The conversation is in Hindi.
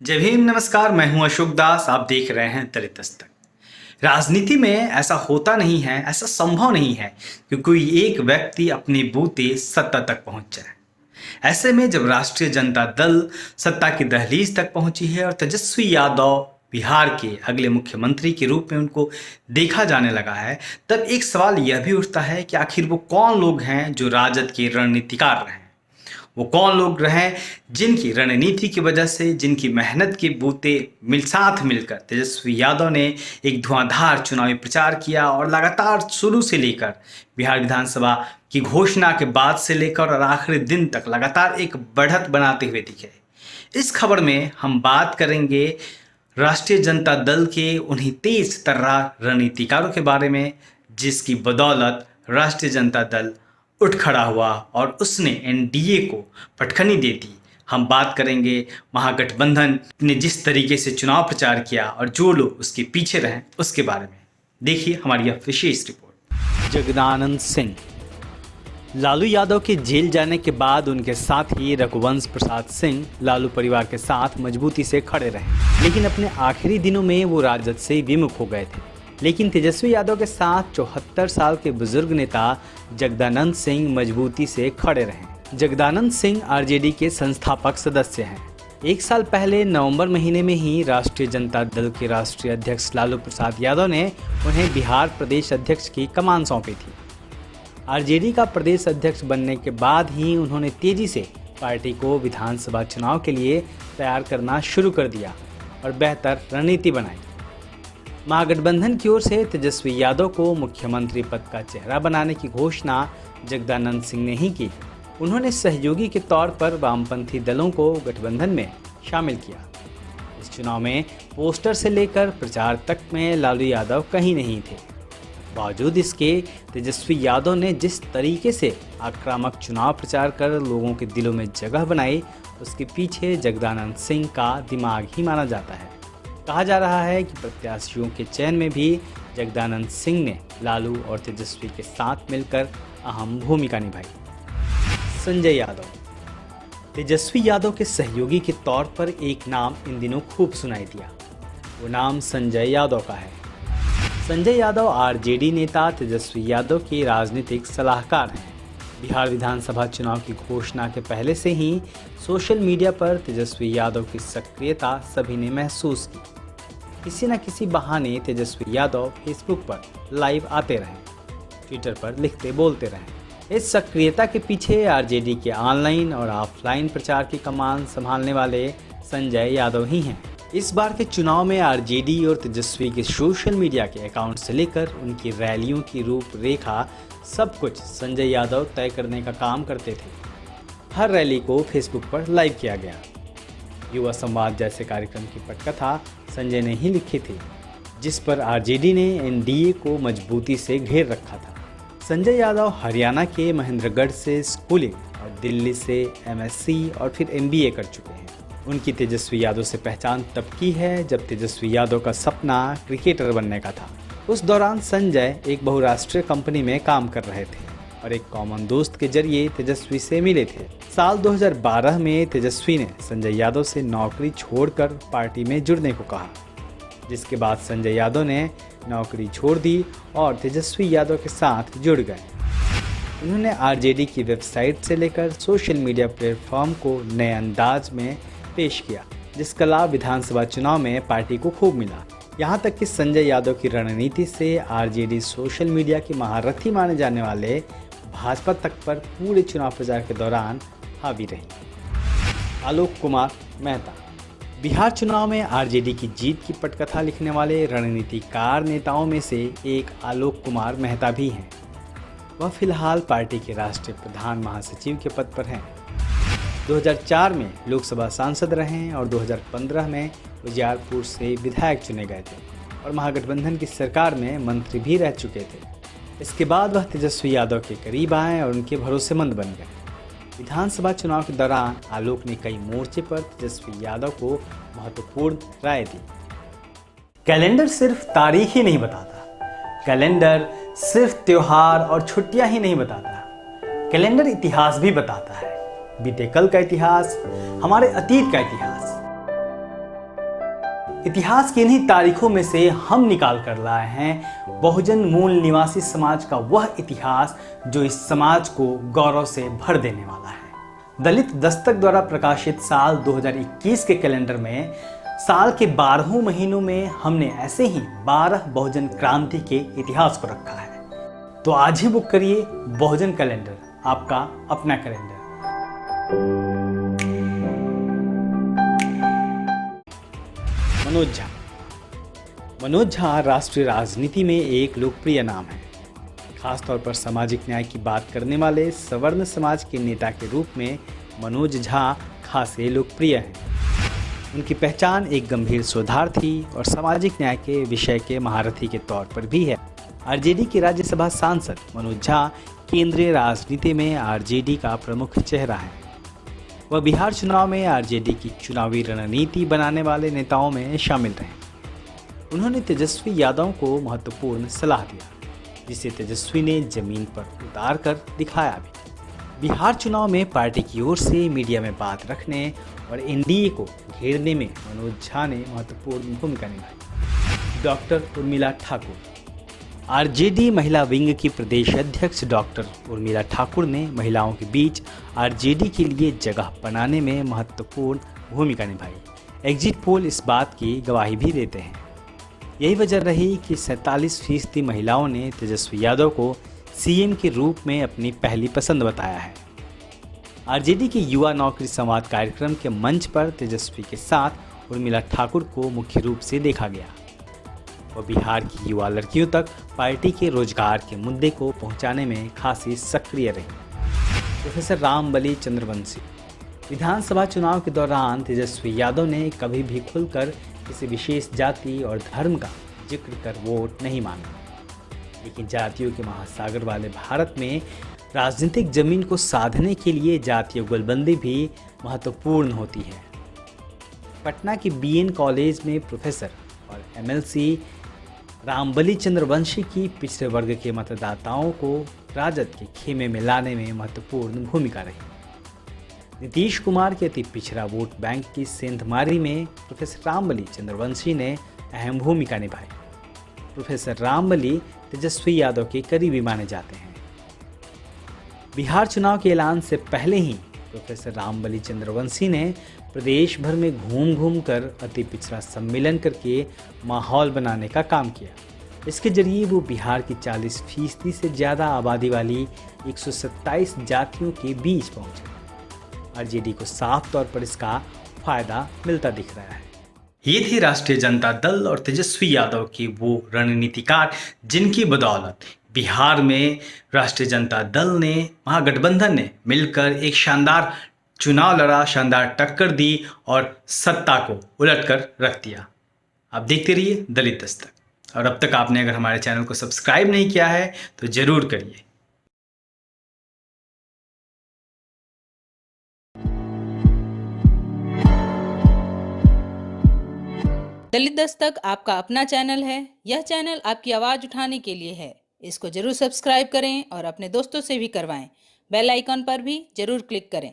जय भीम, नमस्कार। मैं हूं अशोक दास। आप देख रहे हैं दलित दस्तक। राजनीति में ऐसा होता नहीं है, ऐसा संभव नहीं है कि कोई एक व्यक्ति अपने बूते सत्ता तक पहुंच जाए। ऐसे में जब राष्ट्रीय जनता दल सत्ता की दहलीज तक पहुंची है और तेजस्वी यादव बिहार के अगले मुख्यमंत्री के रूप में उनको देखा जाने लगा है, तब एक सवाल यह भी उठता है कि आखिर वो कौन लोग हैं जो राजद के रणनीतिकार रहे हैं। वो कौन लोग रहे जिनकी रणनीति की वजह से, जिनकी मेहनत के बूते साथ मिलकर तेजस्वी यादव ने एक धुआंधार चुनावी प्रचार किया और लगातार शुरू से लेकर बिहार विधानसभा की घोषणा के बाद से लेकर और आखिरी दिन तक लगातार एक बढ़त बनाते हुए दिखे। इस खबर में हम बात करेंगे राष्ट्रीय जनता दल के उन्हीं तेज तर्रार रणनीतिकारों के बारे में, जिसकी बदौलत राष्ट्रीय जनता दल उठ खड़ा हुआ और उसने एनडीए को पटखनी दे दी। हम बात करेंगे महागठबंधन ने जिस तरीके से चुनाव प्रचार किया और जो लोग उसके पीछे रहे उसके बारे में। देखिए हमारी यह विशेष रिपोर्ट। जगदानंद सिंह। लालू यादव के जेल जाने के बाद उनके साथी रघुवंश प्रसाद सिंह लालू परिवार के साथ मजबूती से खड़े रहे, लेकिन अपने आखिरी दिनों में वो राजद से विमुख हो गए थे। लेकिन तेजस्वी यादव के साथ 74 साल के बुजुर्ग नेता जगदानंद सिंह मजबूती से खड़े रहे। जगदानंद सिंह आरजेडी के संस्थापक सदस्य हैं। एक साल पहले नवंबर महीने में ही राष्ट्रीय जनता दल के राष्ट्रीय अध्यक्ष लालू प्रसाद यादव ने उन्हें बिहार प्रदेश अध्यक्ष की कमान सौंपी थी। आरजेडी का प्रदेश अध्यक्ष बनने के बाद ही उन्होंने तेजी से पार्टी को विधानसभा चुनाव के लिए तैयार करना शुरू कर दिया और बेहतर रणनीति बनाई। महागठबंधन की ओर से तेजस्वी यादव को मुख्यमंत्री पद का चेहरा बनाने की घोषणा जगदानंद सिंह ने ही की। उन्होंने सहयोगी के तौर पर वामपंथी दलों को गठबंधन में शामिल किया। इस चुनाव में पोस्टर से लेकर प्रचार तक में लालू यादव कहीं नहीं थे। बावजूद इसके तेजस्वी यादव ने जिस तरीके से आक्रामक चुनाव प्रचार कर लोगों के दिलों में जगह बनाई, उसके पीछे जगदानंद सिंह का दिमाग ही माना जाता है। कहा जा रहा है कि प्रत्याशियों के चयन में भी जगदानंद सिंह ने लालू और तेजस्वी के साथ मिलकर अहम भूमिका निभाई। संजय यादव। तेजस्वी यादव के सहयोगी के तौर पर एक नाम इन दिनों खूब सुनाई दिया। वो नाम संजय यादव का है। संजय यादव आरजेडी नेता तेजस्वी यादव के राजनीतिक सलाहकार हैं। बिहार विधानसभा चुनाव की घोषणा के पहले से ही सोशल मीडिया पर तेजस्वी यादव की सक्रियता सभी ने महसूस की। किसी न किसी बहाने तेजस्वी यादव फेसबुक पर लाइव आते रहे, ट्विटर पर लिखते बोलते रहे। इस सक्रियता के पीछे आरजेडी के ऑनलाइन और ऑफलाइन प्रचार की कमान संभालने वाले संजय यादव ही हैं। इस बार के चुनाव में आरजेडी और तेजस्वी के सोशल मीडिया के अकाउंट से लेकर उनकी रैलियों की रूपरेखा सब कुछ संजय यादव तय करने का काम करते थे। हर रैली को फेसबुक पर लाइव किया गया। युवा संवाद जैसे कार्यक्रम की पटकथा संजय ने ही लिखी थी, जिस पर आरजेडी ने एनडीए को मजबूती से घेर रखा था। संजय यादव हरियाणा के महेंद्रगढ़ से स्कूलिंग और दिल्ली से एमएससी और फिर एमबीए कर चुके हैं। उनकी तेजस्वी यादव से पहचान तब की है जब तेजस्वी यादव का सपना क्रिकेटर बनने का था। उस दौरान संजय एक बहुराष्ट्रीय कंपनी में काम कर रहे थे और एक कॉमन दोस्त के जरिए तेजस्वी से मिले थे। साल 2012 में तेजस्वी ने संजय यादव से नौकरी छोड़कर पार्टी में जुड़ने को कहा, जिसके बाद संजय यादव ने नौकरी छोड़ दी और तेजस्वी यादव के साथ जुड़ गए। उन्होंने आरजेडी की वेबसाइट से लेकर सोशल मीडिया प्लेटफॉर्म को नए अंदाज में पेश किया, जिसका लाभ विधानसभा चुनाव में पार्टी को खूब मिला। यहाँ तक कि संजय यादव की रणनीति से आरजेडी सोशल मीडिया के महारथी माने जाने वाले भाजपा तक पर पूरे चुनाव प्रचार के दौरान हावी रही। आलोक कुमार मेहता। बिहार चुनाव में आरजेडी की जीत की पटकथा लिखने वाले रणनीतिकार नेताओं में से एक आलोक कुमार मेहता भी हैं। वह फिलहाल पार्टी के राष्ट्रीय प्रधान महासचिव के पद पर हैं। 2004 में लोकसभा सांसद रहे और 2015 में उजियारपुर से विधायक चुने गए थे और महागठबंधन की सरकार में मंत्री भी रह चुके थे। इसके बाद वह तेजस्वी यादव के करीब आए और उनके भरोसेमंद बन गए। विधानसभा चुनाव के दौरान आलोक ने कई मोर्चे पर तेजस्वी यादव को महत्वपूर्ण राय दी। कैलेंडर सिर्फ तारीख ही नहीं बताता, कैलेंडर सिर्फ त्योहार और छुट्टियां ही नहीं बताता, कैलेंडर इतिहास भी बताता है। बीते कल का इतिहास, हमारे अतीत का इतिहास। इतिहास की इन्हीं तारीखों में से हम निकाल कर लाए हैं बहुजन मूल निवासी समाज का वह इतिहास जो इस समाज को गौरव से भर देने वाला है। दलित दस्तक द्वारा प्रकाशित साल 2021 के कैलेंडर में साल के 12 महीनों में हमने ऐसे ही 12 बहुजन क्रांति के इतिहास को रखा है। तो आज ही बुक करिए बहुजन कैलेंडर, आपका अपना कैलेंडर। मनोज झा। मनोज झा राष्ट्रीय राजनीति में एक लोकप्रिय नाम है। खासतौर पर सामाजिक न्याय की बात करने वाले सवर्ण समाज के नेता के रूप में मनोज झा खासे लोकप्रिय हैं। उनकी पहचान एक गंभीर शोधार्थी और सामाजिक न्याय के विषय के महारथी के तौर पर भी है। आरजेडी के राज्यसभा सांसद मनोज झा केंद्रीय राजनीति में आरजेडी का प्रमुख चेहरा है। वह बिहार चुनाव में आरजेडी की चुनावी रणनीति बनाने वाले नेताओं में शामिल रहे। उन्होंने तेजस्वी यादव को महत्वपूर्ण सलाह दिया, जिसे तेजस्वी ने जमीन पर उतार कर दिखाया भी। बिहार चुनाव में पार्टी की ओर से मीडिया में बात रखने और एनडीए को घेरने में मनोज झा ने महत्वपूर्ण भूमिका निभाई। डॉक्टर उर्मिला ठाकुर। आरजेडी महिला विंग की प्रदेश अध्यक्ष डॉक्टर उर्मिला ठाकुर ने महिलाओं के बीच आरजेडी के लिए जगह बनाने में महत्वपूर्ण भूमिका निभाई। एग्जिट पोल इस बात की गवाही भी देते हैं। यही वजह रही कि 47% महिलाओं ने तेजस्वी यादव को सीएम के रूप में अपनी पहली पसंद बताया है। आरजेडी के युवा नौकरी संवाद कार्यक्रम के मंच पर तेजस्वी के साथ उर्मिला ठाकुर को मुख्य रूप से देखा गया। वह बिहार की युवा लड़कियों तक पार्टी के रोजगार के मुद्दे को पहुंचाने में खासी सक्रिय रही। प्रोफेसर रामबली चंद्रवंशी। विधानसभा चुनाव के दौरान तेजस्वी यादव ने कभी भी खुलकर किसी विशेष जाति और धर्म का जिक्र कर वोट नहीं मांगा, लेकिन जातियों के महासागर वाले भारत में राजनीतिक जमीन को साधने के लिए जातीय गोलबंदी भी महत्वपूर्ण होती है। पटना के बीएन कॉलेज में प्रोफेसर और एमएलसी रामबली चंद्रवंशी की पिछड़े वर्ग के मतदाताओं को राजद के खेमे में लाने में महत्वपूर्ण भूमिका रही। नीतीश कुमार के अति पिछड़ा वोट बैंक की सेंधमारी में प्रोफेसर रामबली चंद्रवंशी ने अहम भूमिका निभाई। प्रोफेसर रामबली तेजस्वी यादव के करीबी माने जाते हैं। बिहार चुनाव के ऐलान से पहले ही प्रोफेसर रामबली चंद्रवंशी ने प्रदेश भर में घूम घूम कर अति पिछड़ा सम्मेलन करके माहौल बनाने का काम किया। इसके जरिए वो बिहार की 40% से ज़्यादा आबादी वाली 127 जातियों के बीच पहुंचे। आरजेडी को साफ तौर पर इसका फायदा मिलता दिख रहा है। ये थे राष्ट्रीय जनता दल और तेजस्वी यादव के वो रणनीतिकार जिनकी बदौलत बिहार में राष्ट्रीय जनता दल ने, महागठबंधन ने मिलकर एक शानदार चुनाव लड़ा, शानदार टक्कर दी और सत्ता को उलट कर रख दिया। आप देखते रहिए दलित दस्तक। और अब तक आपने अगर हमारे चैनल को सब्सक्राइब नहीं किया है तो जरूर करिए। दलित दस्तक आपका अपना चैनल है। यह चैनल आपकी आवाज़ उठाने के लिए है। इसको जरूर सब्सक्राइब करें और अपने दोस्तों से भी करवाएं। बेल आइकॉन पर भी जरूर क्लिक करें।